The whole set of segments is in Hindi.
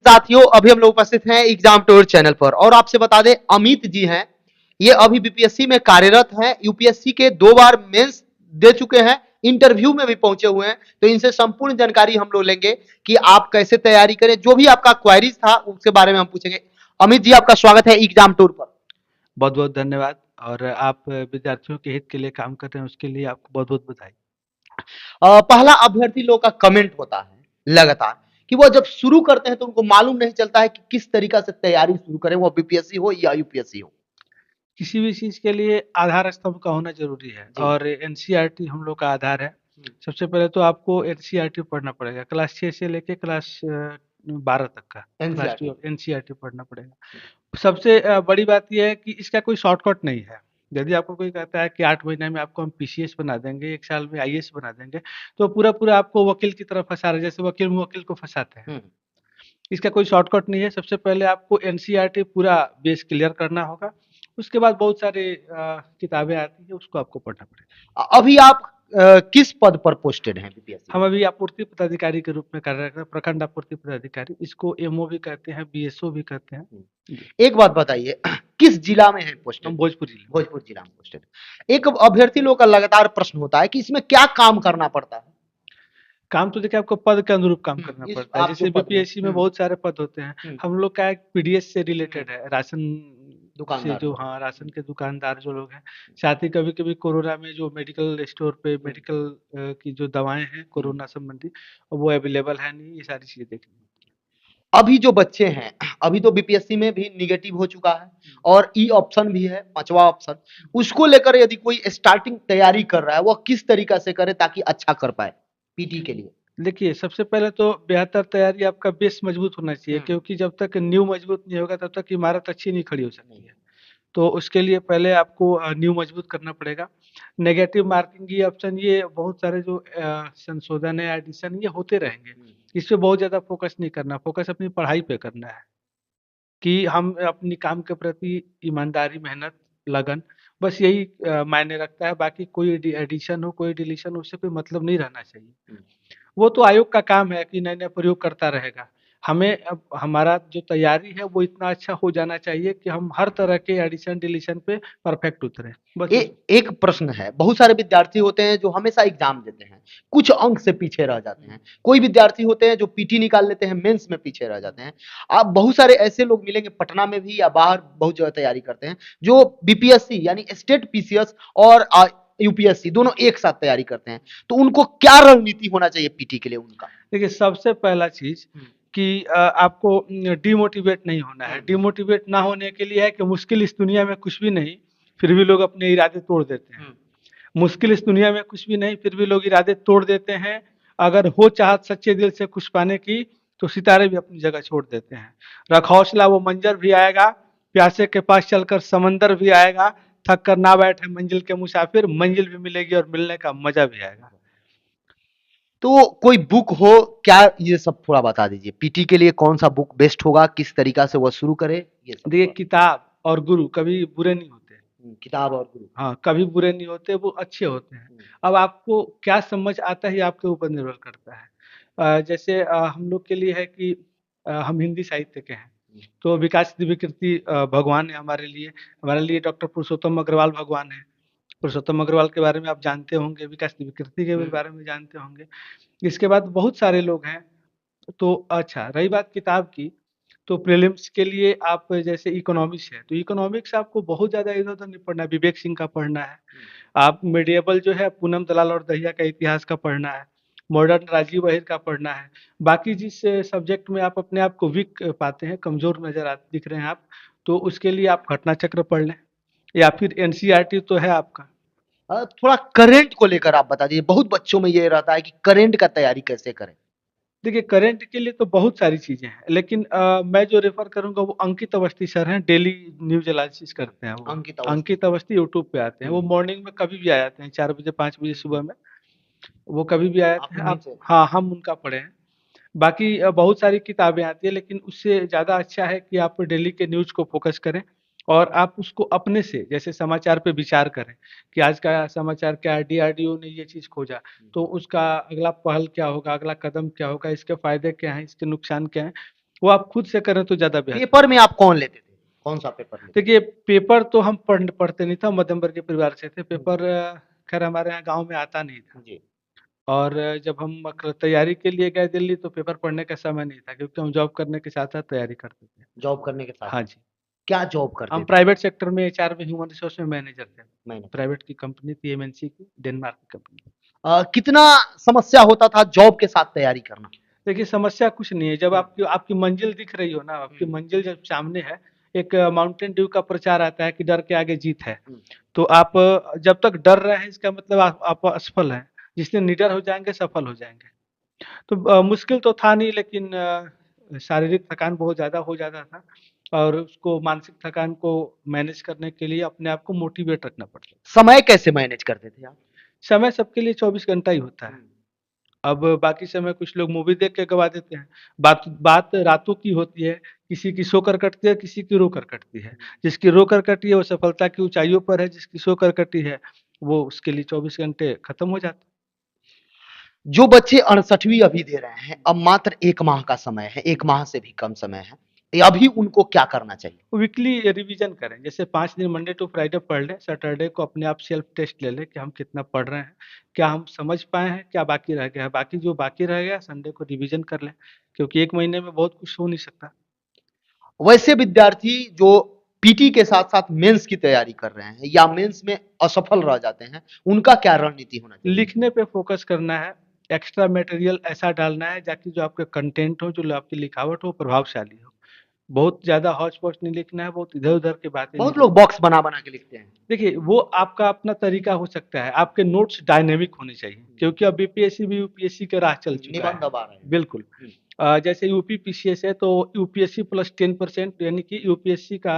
साथियों, अभी हम लोग उपस्थित हैं एग्जाम टूर चैनल पर और आपसे बता दें अमित जी हैं। ये अभी बीपीएससी में कार्यरत हैं। यूपीएससी के 2 बार मेंस दे चुके हैं, इंटरव्यू में भी पहुंचे हुए हैं। तो इनसे संपूर्ण जानकारी हम लोग लेंगे कि आप कैसे तैयारी करें। जो भी आपका क्वेरीज था उसके बारे में हम पूछेंगे। अमित जी, आपका स्वागत है एग्जाम टूर पर। बहुत बहुत धन्यवाद। और आप विद्यार्थियों के हित के लिए काम कर रहे हैं, उसके लिए आपको बहुत बहुत बधाई। पहला अभ्यर्थी लोग का कमेंट होता है लगातार कि वो जब शुरू करते हैं तो उनको मालूम नहीं चलता है कि किस तरीका से तैयारी शुरू करें, वो बीपीएससी हो या यूपीएससी हो। किसी भी चीज के लिए आधार स्तंभ का होना जरूरी है, जी। और एनसीईआरटी हम लोग का आधार है। सबसे पहले तो आपको एनसीईआरटी पढ़ना पड़ेगा, क्लास 6 से लेके क्लास 12 तक का। Class NCERT. 12 एनसीईआरटी पढ़ना पड़ेगा। सबसे बड़ी बात यह है कि इसका कोई शॉर्टकट नहीं है। यदि आपको कोई कहता है कि 8 महीने में आपको हम पीसीएस बना देंगे, 1 साल में आईएएस बना देंगे, तो पूरा पूरा आपको वकील की तरफ फंसा रहे, जैसे वकील मुवक्किल को फंसाते हैं। इसका कोई शॉर्टकट नहीं है। सबसे पहले आपको एनसीईआरटी पूरा बेस क्लियर करना होगा। उसके बाद बहुत सारे किताबें आती हैं, उसको आपको पढ़ना पड़ेगा। अभी आप किस पद पर पोस्टेड हैं बीपीएससी हम में? अभी आपूर्ति पदाधिकारी के रूप में कार्यरत हैं, प्रखंड आपूर्ति पदाधिकारी। इसको एमओ भी कहते हैं, बीएसओ भी कहते हैं। जी। एक बात बताइए, किस जिला में है पोस्टेड? हम भोजपुर जिले में। भोजपुर जिला में पोस्टेड। एक अभ्यर्थी लोग का लगातार प्रश्न होता है कि इसमें क्या काम करना पड़ता है? काम तो देखिए, आपको पद के अनुरूप काम करना इस पड़ता है। आप जो जैसे पद में बीपीएससी में बहुत सारे पद होते हैं। हम लोग का एक पीडीएस से रिलेटेड है, राशन से दुकानदार। जो, हाँ, राशन के दुकानदार जो लोग हैं। साथ ही कभी-कभी कोरोना में जो मेडिकल स्टोर पे मेडिकल की जो दवाएँ हैं कोरोना संबंधी, वो अवेलेबल है नहीं, ये सारी चीज़ें देखनी होती हैं। अभी जो बच्चे हैं, अभी तो बीपीएससी में भी निगेटिव हो चुका है और ई ऑप्शन भी है, 5वां ऑप्शन। उसको लेकर यदि कोई स्टार्टिंग तैयारी कर रहा है, वो किस तरीका से करे ताकि अच्छा कर पाए पीटी के लिए? देखिए, सबसे पहले तो बेहतर तैयारी, आपका बेस मजबूत होना चाहिए, क्योंकि जब तक नींव मजबूत नहीं होगा तब तक इमारत अच्छी नहीं खड़ी हो सकती है। तो उसके लिए पहले आपको नींव मजबूत करना पड़ेगा। नेगेटिव मार्किंग ये ऑप्शन, ये बहुत सारे जो संशोधन है, एडिशन, ये होते रहेंगे। इस पे बहुत ज़्यादा फोकस नहीं करना, फोकस अपनी पढ़ाई पे करना है कि हम अपनी काम के प्रति ईमानदारी, मेहनत, लगन, बस यही मायने रखता है। बाकी कोई एडिशन हो, कोई डिलीशन हो, उससे कोई मतलब नहीं रहना चाहिए। वो तो आयोग का काम है कि नए-नए प्रयोग करता रहेगा। हमें अब हमारा जो तैयारी है वो इतना अच्छा हो जाना चाहिए कि हम हर तरह के एडिशन, डिलीशन पे परफेक्ट उतरें। बस इस एक प्रश्न है, बहुत सारे विद्यार्थी होते हैं जो हमेशा एग्जाम देते हैं, कुछ अंक से पीछे रह जाते हैं। कोई विद्यार्थी होते हैं जो पीटी निकाल लेते हैं, मेंस में पीछे रह जाते हैं। आप बहुत सारे ऐसे लोग मिलेंगे पटना में भी या बाहर बहुत जगह तैयारी करते हैं, जो बीपीएससी यानी स्टेट पीसीएस और यूपीएससी दोनों एक साथ तैयारी करते हैं। तो उनको क्या रणनीति होना चाहिए पीटी के लिए उनका? देखिए, सबसे पहला चीज़ कि आपको डिमोटिवेट नहीं होना है। डिमोटिवेट ना होने के लिए है कि मुश्किल इस दुनिया में कुछ भी नहीं, फिर भी लोग अपने इरादे तोड़ देते हैं। मुश्किल इस दुनिया में कुछ भी नहीं, फिर भी लोग इरादे तोड़ देते हैं। अगर हो चाहत सच्चे दिल से कुछ पाने की, तो सितारे भी अपनी जगह छोड़ देते हैं। रख हौसला, वो मंज़र भी आएगा, प्यासे के पास चलकर समंदर भी आएगा। थक कर ना बैठे मंजिल के मुसाफिर, मंजिल भी मिलेगी और मिलने का मज़ा भी आएगा। तो कोई बुक हो क्या, ये सब थोड़ा बता दीजिए। पीटी के लिए कौन सा बुक बेस्ट होगा, किस तरीका से वह शुरू करे, ये सब देखिए, थोड़ा। किताब और गुरु कभी बुरे नहीं होते। किताब और गुरु। हाँ, कभी बुरे नहीं होते, वो अच्छे होते हैं। अब आपको क्या समझ आता है, ये आपके ऊपर निर्भर करता है। जैसे हम लोग के लिए है कि हम हिंदी साहित्य के हैं, तो विकास दिव्यकीर्ति भगवान है हमारे लिए। हमारे लिए डॉक्टर पुरुषोत्तम अग्रवाल भगवान हैं। पुरुषोत्तम अग्रवाल के बारे में आप जानते होंगे, विकास दिव्यकीर्ति के भी बारे में जानते होंगे। इसके बाद बहुत सारे लोग हैं। तो अच्छा, रही बात किताब की, तो प्रीलिम्स के लिए आप जैसे इकोनॉमिक्स है, तो इकोनॉमिक्स आपको बहुत ज़्यादा इधर-उधर नहीं पढ़ना है, विवेक सिंह का पढ़ना है। आप मिडिएबल जो है, पूनम दलाल और दहिया का इतिहास का पढ़ना है। मॉडर्न राजीव अहिर का पढ़ना है। बाकी जिस सब्जेक्ट में आप अपने आप को वीक पाते हैं, कमज़ोर दिख रहे हैं आप, तो उसके लिए आप घटना चक्र पढ़ लें, या फिर एनसीईआरटी तो है आपका। थोड़ा करंट को लेकर आप बता दीजिए। बहुत बच्चों में ये रहता है कि करंट का तैयारी कैसे करें? देखिए, करंट के लिए तो बहुत सारी चीज़ें हैं, लेकिन मैं जो रेफ़र करूँगा वो अंकित अवस्थी सर हैं, डेली न्यूज़ एनालिसिस करते हैं वो। अंकित अवस्थी। अंकित अवस्थी यूट्यूब पे आते हैं, वो मॉर्निंग में कभी भी आ जाते हैं, 4 बजे, 5 बजे सुबह में, वो कभी भी आ जाते आप हैं। उन्हीं आप, से। हाँ, हम उनका पढ़े हैं। बाकी बहुत सारी किताबें आती हैं, लेकिन उससे ज़्यादा अच्छा है कि आप डेली के न्यूज़ को फ़ोकस करें, और आप उसको अपने से, जैसे समाचार पे विचार करें कि आज का समाचार क्या है, डीआरडीओ ने ये चीज़ खोजा, तो उसका अगला पहल क्या होगा, अगला कदम क्या होगा, इसके फ़ायदे क्या हैं, इसके नुकसान क्या हैं। वो आप खुद से करें तो ज़्यादा बेहतर। पेपर में आप कौन लेते थे? कौन सा पेपर लेते देखिए, पेपर तो हम पढ़ते नहीं था, मध्यम वर्गीय परिवार से थे। पेपर खैर हमारे यहाँ गाँव में आता नहीं था। थे? जी। और जब हम तैयारी के लिए गए दिल्ली तो पेपर पढ़ने का समय नहीं था, क्योंकि हम जॉब करने के साथ-साथ तैयारी करते थे। जॉब करने के हाँ साथ-साथ। जी, क्या जॉब हम करते थे? प्राइवेट सेक्टर में एचआर में ह्यूमन रिसोर्स में मैनेजर थे। मैंने प्राइवेट की कंपनी थी, एमएनसी की, डेनमार्क की कंपनी। कितना समस्या होता था जॉब के साथ तैयारी करना? देखिए, समस्या कुछ नहीं है, जब हुँ। आपकी आपकी मंजिल दिख रही हो ना, आपकी हुँ। मंजिल जब सामने है, एक माउंटेन ड्यू का प्रचार आता है कि डर के आगे जीत है। हुँ। तो आप जब तक डर रहे हैं, इसका मतलब आप असफल हैं। जिस दिन निडर हो जाएँगे, सफल हो जाएँगे। तो मुश्किल तो था नहीं, लेकिन शारीरिक थकान बहुत ज़्यादा हो जाता था, और उसको मानसिक थकान को मैनेज करने के लिए अपने आप को मोटिवेट रखना पड़ता था। समय कैसे मैनेज करते थे आप? समय सबके लिए 24 घंटा ही होता है। हुँ। अब बाकी समय कुछ लोग मूवी देख के गवा देते हैं। बात बात रातों की होती है, किसी की सोकर कटती है, किसी की रोकर कटती है। जिसकी रोकर कटी है वो सफलता की ऊँचाइयों पर है, जिसकी सोकर कटी है, वो उसके लिए 24 घंटे खत्म हो जाते हैं। जो बच्चे 68वीं अभी दे रहे हैं, अब मात्र 1 माह का समय है, 1 माह से भी कम समय है। अभी उनको क्या करना चाहिए? वीकली रिवीजन करें, जैसे 5 दिन मंडे टू फ्राइडे पढ़ लें, सैटरडे को अपने आप सेल्फ टेस्ट ले लें कि हम कितना पढ़ रहे हैं, क्या हम समझ पाए हैं, क्या बाकी रह गया है। बाकी जो बाकी रह गया संडे को रिवीजन कर लें, क्योंकि 1 महीने में बहुत कुछ हो नहीं सकता। वैसे विद्यार्थी जो पीटी के साथ-साथ मेंस की तैयारी कर रहे हैं या मेंस में असफल रह जाते हैं, उनका क्या रणनीति होना चाहिए? लिखने पे फ़ोकस करना है, एक्स्ट्रा मटेरियल ऐसा डालना है ताकि जो आपका कंटेंट हो, जो आपकी लिखावट हो, प्रभावशाली हो। बहुत ज़्यादा हौच-पौच नहीं लिखना है, बहुत इधर-उधर की बातें नहीं बहुत लोग लिखनी है। बॉक्स बना-बना के लिखते हैं। देखिए, वो आपका अपना तरीका हो सकता है, आपके नोट्स डायनामिक होने चाहिए, क्योंकि अब बीपीएससी भी यूपीएससी के राह चल चुका निबंध है। अब आ रहे हैं। बिल्कुल। हुँ। जैसे यूपी पीसीएस है, तो यूपीएससी प्लस 10% यानी कि यूपीएससी का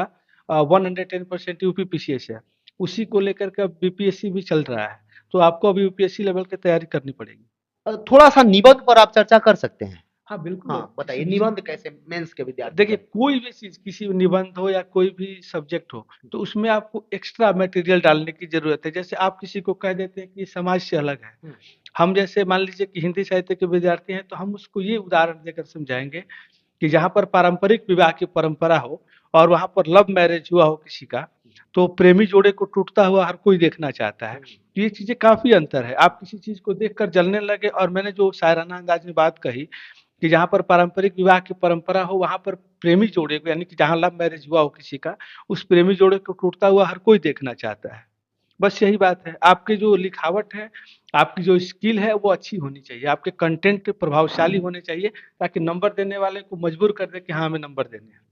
110% यूपी पीसीएस है। उसी को लेकर के अब बीपीएससी भी चल रहा है, तो आपको अब यूपीएससी लेवल की तैयारी करनी पड़ेगी। थोड़ा-सा निबंध पर आप चर्चा कर सकते हैं। हाँ, बिल्कुल। हाँ, बताइए किसी निबंध कैसे मेंस के विद्यार्थी देखिए, करें? कोई भी चीज़, किसी निबंध हो या कोई भी सब्जेक्ट हो, तो उसमें आपको एक्स्ट्रा मटेरियल डालने की ज़रूरत है। जैसे आप किसी को कह देते हैं कि ये समाज से अलग है। हुँ। हम जैसे मान लीजिए कि हिंदी साहित्य के विद्यार्थी हैं, तो हम उसको ये उदाहरण देकर समझाएँगे कि जहाँ पर पारंपरिक विवाह की परंपरा हो और वहाँ पर लव मैरिज हुआ हो किसी का, तो प्रेमी जोड़े को टूटता हुआ हर कोई देखना चाहता है। तो ये चीज़ें काफ़ी अंतर है। आप किसी चीज़ को देखकर जलने लगे, और मैंने जो शायराना अंदाज में बात कही कि जहाँ पर पारंपरिक विवाह की परंपरा हो, वहाँ पर प्रेमी जोड़े को, यानी कि जहाँ लव मैरिज हुआ हो किसी का, उस प्रेमी जोड़े को टूटता हुआ हर कोई देखना चाहता है। बस यही बात है। आपकी जो लिखावट है, आपकी जो स्किल है, वो अच्छी होनी चाहिए। आपके कंटेंट प्रभावशाली होने चाहिए, ताकि नंबर देने वाले को मजबूर कर दे कि हाँ, हमें नंबर देने हैं।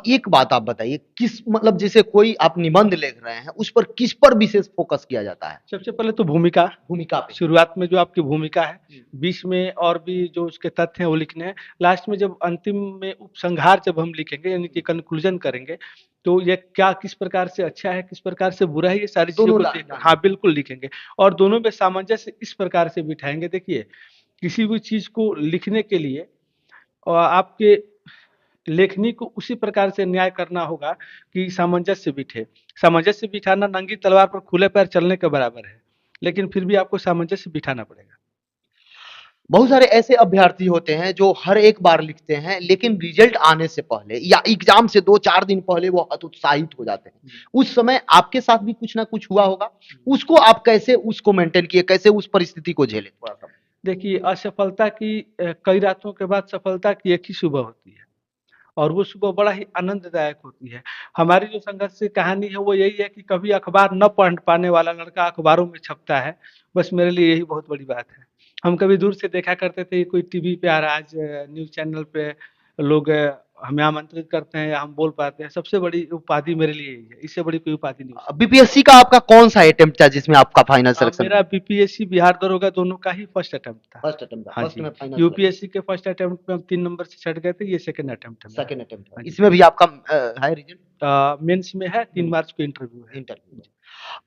एक बात आप बताइए किस मतलब जैसे कोई आप निबंध लिख रहे हैं, उस पर किस पर विशेष फ़ोकस किया जाता है? सबसे पहले तो भूमिका, भूमिका पे। शुरुआत में जो आपकी भूमिका है, हुँ। बीच में और भी जो उसके तथ्य हैं वो लिखने हैं, लास्ट में जब अंतिम में उपसंहार जब हम लिखेंगे, यानी कि कंक्लूज़न करेंगे, तो ये क्या किस प्रकार से अच्छा है, किस प्रकार से बुरा है, ये सारी चीज़ों दोनों को ला देखकर, जाने हाँ, बिल्कुल लिखेंगे। और दोनों में सामंजस्य इस प्रकार से बिठाएँगे। देखिए, किसी भी चीज़ को लिखने के लिए आपके लेखनी को उसी प्रकार से न्याय करना होगा कि सामंजस्य बिठे। सामंजस्य बिठाना नंगी तलवार पर खुले पैर चलने के बराबर है, लेकिन फिर भी आपको सामंजस्य बिठाना पड़ेगा। बहुत सारे ऐसे अभ्यर्थी होते हैं जो हर एक बार लिखते हैं, लेकिन रिज़ल्ट आने से पहले या एग्ज़ाम से 2-4 दिन पहले वो हतोत्साहित हो जाते हैं। उस समय आपके साथ भी कुछ ना कुछ हुआ होगा। उसको आप कैसे उसको मेंटेन किए, कैसे उस परिस्थिति को झेले? थोड़ा-सा देखिए, असफलता की कई रातों के बाद सफलता की एक ही सुबह होती है, और वो सुबह बड़ा ही आनंददायक होती है। हमारी जो संघर्ष की कहानी है वो यही है कि कभी अखबार न पढ़ पाने वाला लड़का अखबारों में छपता है, बस मेरे लिए यही बहुत बड़ी बात है। हम कभी दूर से देखा करते थे, कोई टीवी पे आ रहा है, आज न्यूज़ चैनल पे लोग हमें आमंत्रित करते हैं या हम बोल पाते हैं, सबसे बड़ी उपाधि मेरे लिए यही है, इससे बड़ी कोई उपाधि नहीं हो सकती। बीपीएससी का आपका कौन-सा अटेम्प्ट था जिसमें आपका फाइनल सिलेक्शन मेरा हुआ? बीपीएससी, बिहार दरोगा दोनों का ही फर्स्ट अटेम्प्ट था। फर्स्ट अटेम्प्ट था, हाँ फर्स्ट जी, में फाइनल सिलेक्शन, यूपीएससी के फर्स्ट अटेम्प्ट में हम 3 नंबर से छँट गए थे, ये सेकंड अटेम्प्ट है मेरा। सेकंड अटेम्प्ट था। हाँ जी। इसमें भी आपका है रिज़ल्ट? मेंस में है, 3 हुँ, मार्च को इंटरव्यू है। इंटरव्यू में।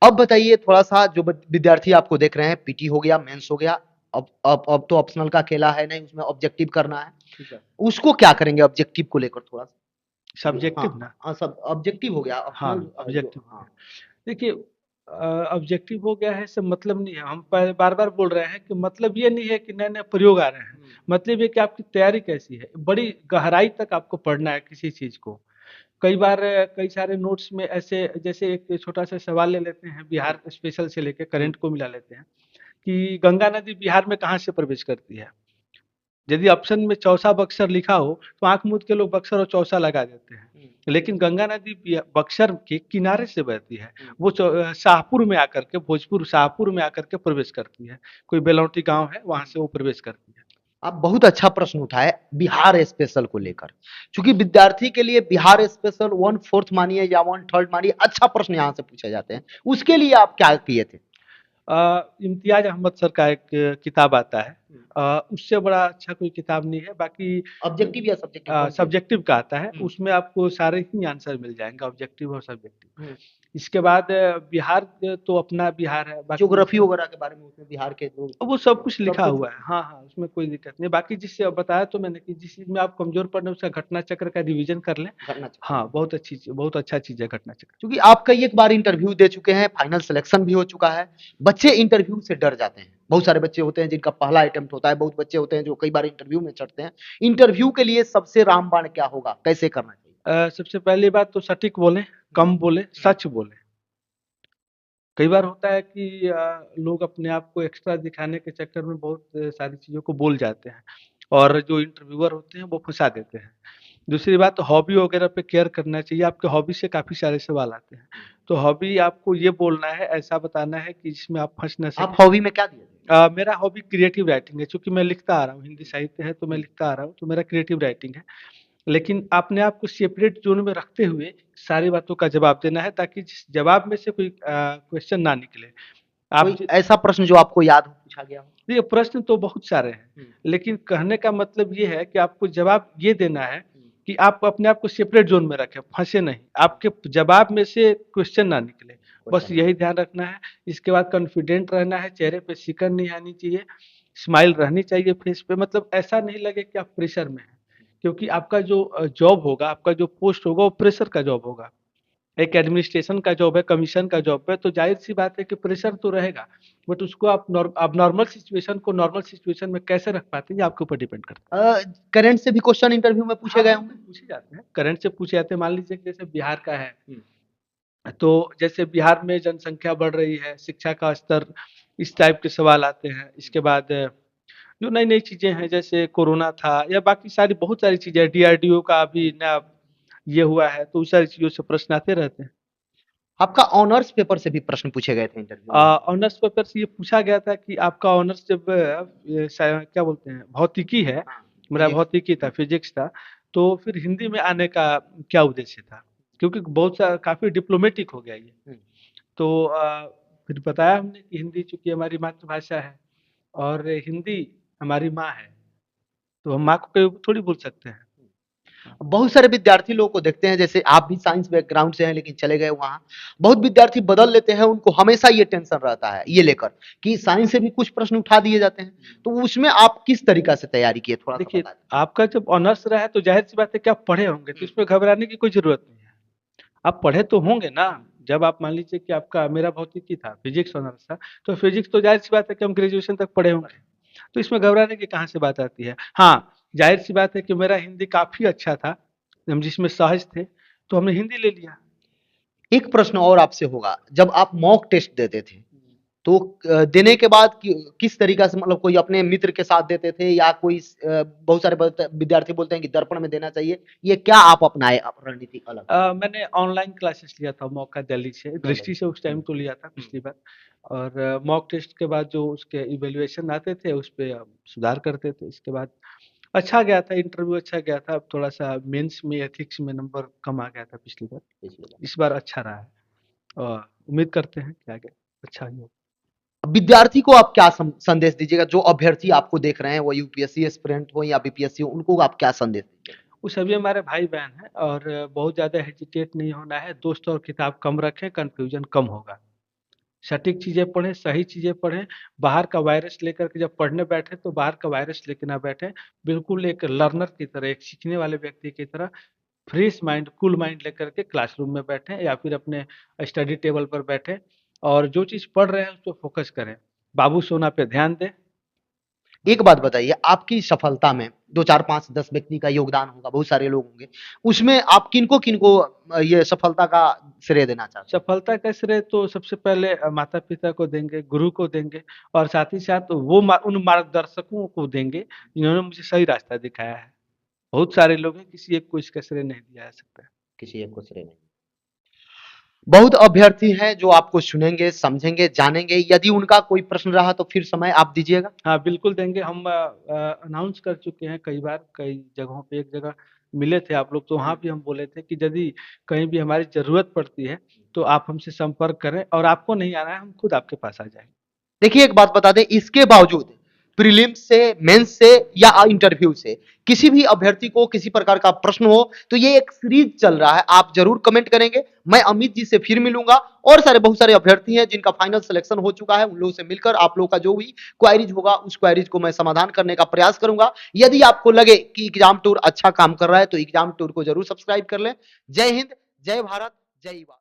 अब बताइए थोड़ा-सा जो विद्यार्थी आपको देख रहे हैं, पीटी हो गया, मेंस हो गया, अब तो ऑप्शनल का खेला है नहीं, उसमें ऑब्जेक्टिव करना है। ठीक है। उसको क्या करेंगे ऑब्जेक्टिव को लेकर थोड़ा-सा? सब्जेक्टिव हाँ, ना? हाँ, सब ऑब्जेक्टिव हो गया, ऑप्शनल हाँ, जो ऑब्जेक्टिव हो हाँ, गया। देखिए, ऑब्जेक्टिव हो गया है, इससे मतलब नहीं है। हम बार-बार बोल रहे हैं कि मतलब ये नहीं है कि नए-नए प्रयोग आ रहे हैं। मतलब ये कि आपकी तैयारी कैसी है? बड़ी गहराई तक आपको पढ़ना है किसी चीज़ को। कई बार कई सारे नोट्स में ऐसे, जैसे एक छोटा-सा सवाल ले लेते हैं, बिहार स्पेशल से लेके करंट को मिला लेते हैं, कि गंगा नदी बिहार में कहाँ से प्रवेश करती है? यदि ऑप्शन में चौसा बक्सर लिखा हो, तो आँख मूंद के लोग बक्सर और चौसा लगा देते हैं। लेकिन गंगा नदी बक्सर के किनारे से बहती है। वो शाहपुर में आकर के, भोजपुर शाहपुर में आकर के प्रवेश करती है। कोई बेलौटी गाँव है, वहाँ से वो प्रवेश करती है। आप बहुत अच्छा प्रश्न उठाए बिहार स्पेशल को लेकर। चूंकि विद्यार्थी के लिए बिहार स्पेशल 1/4 मानिए या 1/3 मानिए, अच्छा प्रश्न यहाँ से पूछे जाते हैं। उसके लिए आप क्या किए थे? इम्तियाज अहमद सर का एक किताब आता है। उससे बड़ा अच्छा कोई किताब नहीं है। बाकी ऑब्जेक्टिव या सब्जेक्टिव कौन सी? सब्जेक्टिव का आता है, हम्म। उसमें आपको सारे ही आंसर मिल जाएंगे, ऑब्जेक्टिव और सब्जेक्टिव। हम्म। इसके बाद बिहार तो अपना बिहार है, बाकी ज्योग्राफी वगैरह के बारे में उसमें बिहार के जो वो सब कुछ सब लिखा कुछ। हुआ है। हाँ, हाँ, उसमें कोई दिक्कत नहीं। बाकी जिससे अब बताया तो मैंने कि जिस चीज़ में आप कमज़ोर पड़ रहे हैं, उसका घटना चक्र का रिवीजन कर लें। करना चाहिए। हाँ, बहुत अच्छा चीज़ है घटना चक्र। क्योंकि आप कई एक बार इंटरव्यू दे चुके हैं, फाइनल सिलेक्शन भी हो चुका है। बच्चे इंटरव्यू से डर जाते हैं। बहुत सारे बच्चे होते हैं जिनका पहला अटेम्प्ट होता है, बहुत बच्चे होते हैं जो कई बार इंटरव्यू में चढ़ते हैं। इंटरव्यू के लिए सबसे रामबाण क्या होगा? कैसे करना चाहिए? सबसे पहली बात तो सटीक बोलें, कम बोलें, सच बोलें। कई बार होता है कि लोग अपने आप को एक्स्ट्रा दिखाने के चक्कर में बहुत सारी चीज़ों को बोल जाते हैं, और जो इंटरव्यूअर होते हैं वो फँसा देते हैं। दूसरी बात, हॉबी वगैरह पे केयर करना चाहिए। आपके हॉबी से काफ़ी सारे सवाल आते हैं। तो हॉबी आपको ये बोलना है, ऐसा बताना है कि जिसमें आप फँस ना आप सकें। हॉबी में क्या दिए थे? मेरा हॉबी क्रिएटिव राइटिंग है, चूँकि मैं लिखता आ रहा हूँ, हिंदी साहित्य है तो मैं लिखता आ रहा हूँ, तो मेरा क्रिएटिव राइटिंग है। लेकिन अपने आप को सेपरेट ज़ोन में रखते हुए सारी बातों का जवाब देना है, ताकि जिस जवाब में से कोई क्वेश्चन ना निकले। आप कोई ज ऐसा प्रश्न जो आपको याद हो, पूछा गया हो? देखिए, प्रश्न तो बहुत सारे हैं, लेकिन कहने का मतलब ये है कि आपको जवाब ये देना है कि आप अपने आप को सेपरेट ज़ोन में रखें, फँसे नहीं। आपके जवाब में से क्वेश्चन ना निकले, बस क्वेश्चन। यही ध्यान रखना है। इसके बाद कॉन्फिडेंट रहना है, चेहरे पे सिकन नहीं आनी चाहिए, स्माइल रहनी चाहिए फेस पे, मतलब ऐसा नहीं लगे कि आप प्रेशर में हैं। क्योंकि आपका जो जॉब होगा, आपका जो पोस्ट होगा, वो प्रेशर का जॉब होगा। एक एडमिनिस्ट्रेशन का जॉब है, कमीशन का जॉब है, तो ज़ाहिर-सी बात है कि प्रेशर तो रहेगा, बट उसको आप नॉर्मल सिचुएशन को नॉर्मल सिचुएशन में कैसे रख पाते हैं, ये आपके ऊपर डिपेंड करता करंट से भी क्वेश्चन इंटरव्यू में है। पूछे हाँ, गए बिल्कुल होंगे? पूछे जाते हैं, करंट से पूछे जाते हैं। मान लीजिए कि जैसे बिहार का है, तो जैसे बिहार में जनसंख्या बढ़ रही है, शिक्षा का स्तर, इस टाइप के सवाल आते हैं। इसके बाद जो नई-नई चीज़ें हैं, जैसे कोरोना था या बाकी सारी बहुत सारी चीज़ें, डीआरडीओ का अभी नया ये हुआ है, तो उस सारी चीज़ों से प्रश्न आते रहते हैं। आपका ऑनर्स पेपर से भी प्रश्न पूछे गए थे इंटरव्यू में? ऑनर्स पेपर से ये पूछा गया था कि आपका ऑनर्स जब क्या बोलते हैं, भौतिकी है, हाँ, मेरा फिजिक्स। भौतिकी था, फिजिक्स था, तो फिर हिंदी में आने का क्या उद्देश्य था? क्योंकि बहुत सा काफ़ी डिप्लोमेटिक हो गया ये। तो फिर बताया हमने कि हिंदी चूँकि हमारी मातृभाषा है और हिंदी हमारी माँ है, तो हम माँ को कभी थोड़ी भूल सकते हैं। बहुत सारे विद्यार्थी लोगों को देखते हैं, जैसे आप भी साइंस बैकग्राउंड से हैं लेकिन चले गए वहाँ। बहुत विद्यार्थी बदल लेते हैं, उनको हमेशा ये टेंशन रहता है ये लेकर कि साइंस से भी कुछ प्रश्न उठा दिए जाते हैं। तो उसमें आप किस तरीका से तैयारी किए, थोड़ा-सा देखिए, बता दीजिए? आपका जब ऑनर्स रहा है तो ज़ाहिर-सी बात है कि आप पढ़े होंगे, तो इसमें घबराने की कोई ज़रूरत नहीं है। आप पढ़े तो होंगे ना, जब आप मान लीजिए कि आपका, मेरा भौतिकी था, फिजिक्स ऑनर्स था, तो फिजिक्स तो ज़ाहिर-सी बात है कि हम ग्रेजुएशन तक पढ़े होंगे, तो इसमें घबराने की कहाँ से बात आती है। हाँ, ज़ाहिर-सी बात है कि मेरा हिंदी काफ़ी अच्छा था, हम जिसमें सहज थे, तो हमने हिंदी ले लिया। एक प्रश्न और आपसे होगा, जब आप मॉक टेस्ट देते थे, तो देने के बाद किस तरीका से, मतलब कोई अपने मित्र के साथ देते थे या कोई बहुत सारे विद्यार्थी बोलते हैं कि दर्पण में देना चाहिए, ये क्या आप अपनाए रणनीति अलग? मैंने ऑनलाइन क्लासेस लिया था मॉक का, दिल्ली से, दृष्टि से उस टाइम तो लिया था पिछली बार, और मॉक टेस्ट के बाद जो उसके इवैल्यूएशन आते थे, उस पे हम सुधार करते थे। इसके बाद अच्छा गया था, इंटरव्यू अच्छा गया था। अब थोड़ा-सा मेंस में एथिक्स में नंबर कम आ गया था पिछली बार, इस बार अच्छा रहा है, और उम्मीद करते हैं कि आगे अच्छा ही हो। विद्यार्थी को आप क्या संदेश दीजिएगा, जो अभ्यर्थी आपको देख रहे हैं, वो यूपीएससी एस्पिरेंट हो या बीपीएससी हो, उनको आप क्या संदेश दीजिएगा? वो सभी हमारे भाई-बहन हैं, और बहुत ज़्यादा हेजिटेट नहीं होना है, दोस्त और किताब कम रखें, कन्फ्यूज़न कम होगा। सटीक चीज़ें पढ़ें, सही चीज़ें पढ़ें, बाहर का वायरस लेकर के जब पढ़ने बैठें, तो बाहर का वायरस लेके ना बैठें। बिल्कुल एक लर्नर की तरह, एक सीखने वाले व्यक्ति की तरह फ्रेश माइंड, कूल माइंड लेकर के क्लासरूम में बैठें, या फिर अपने स्टडी टेबल पर बैठें, और जो चीज़ पढ़ रहे हैं उस पे फ़ोकस करें। बाबू सोना पे ध्यान दें। एक बात बताइए, आपकी सफलता में 2, 4, 5, 10 व्यक्ति का योगदान होगा, बहुत सारे लोग होंगे। उसमें आप किनको-किनको ये सफलता का श्रेय देना चाहते हैं? सफलता का श्रेय तो सबसे पहले माता-पिता को देंगे, गुरु को देंगे और साथ ही साथ वो उन मार्गदर्शकों को देंगे, जिन्होंने मुझे सही रास्ता दिखाया है। बहुत सारे लोग हैं, किसी एक को इसका श्रेय नहीं दिया जा सकता। किसी एक को श्रेय नहीं। बहुत अभ्यर्थी हैं जो आपको सुनेंगे, समझेंगे, जानेंगे। यदि उनका कोई प्रश्न रहा तो फिर समय आप दीजिएगा। हाँ, बिल्कुल देंगे। हम अनाउंस कर चुके हैं कई बार, कई जगहों पे। एक जगह मिले थे आप लोग, तो वहाँ भी हम बोले थे कि यदि कहीं भी हमारी ज़रूरत पड़ती है, तो आप हमसे संपर्क करें और आपको नहीं आना है, हम खुद आपके पास आ जाएँगे। देखिए, एक बात बता दें, इसके बावजूद प्रीलिम्स से, मेंस से या इंटरव्यू से किसी भी अभ्यर्थी को किसी प्रकार का प्रश्न हो तो ये एक सीरीज चल रहा है, आप जरूर कमेंट करेंगे। मैं अमित जी से फिर मिलूंगा। और बहुत सारे अभ्यर्थी हैं जिनका फाइनल सिलेक्शन हो चुका है, उन लोगों से मिलकर आप लोगों का जो भी क्वारीज होगा उस क्वारीज को मैं समाधान करने का प्रयास करूंगा। यदि आपको लगे कि एग्जाम टूर अच्छा काम कर रहा है तो एग्जाम टूर को जरूर सब्सक्राइब कर लें। जय हिंद, जय भारत, जय युवा।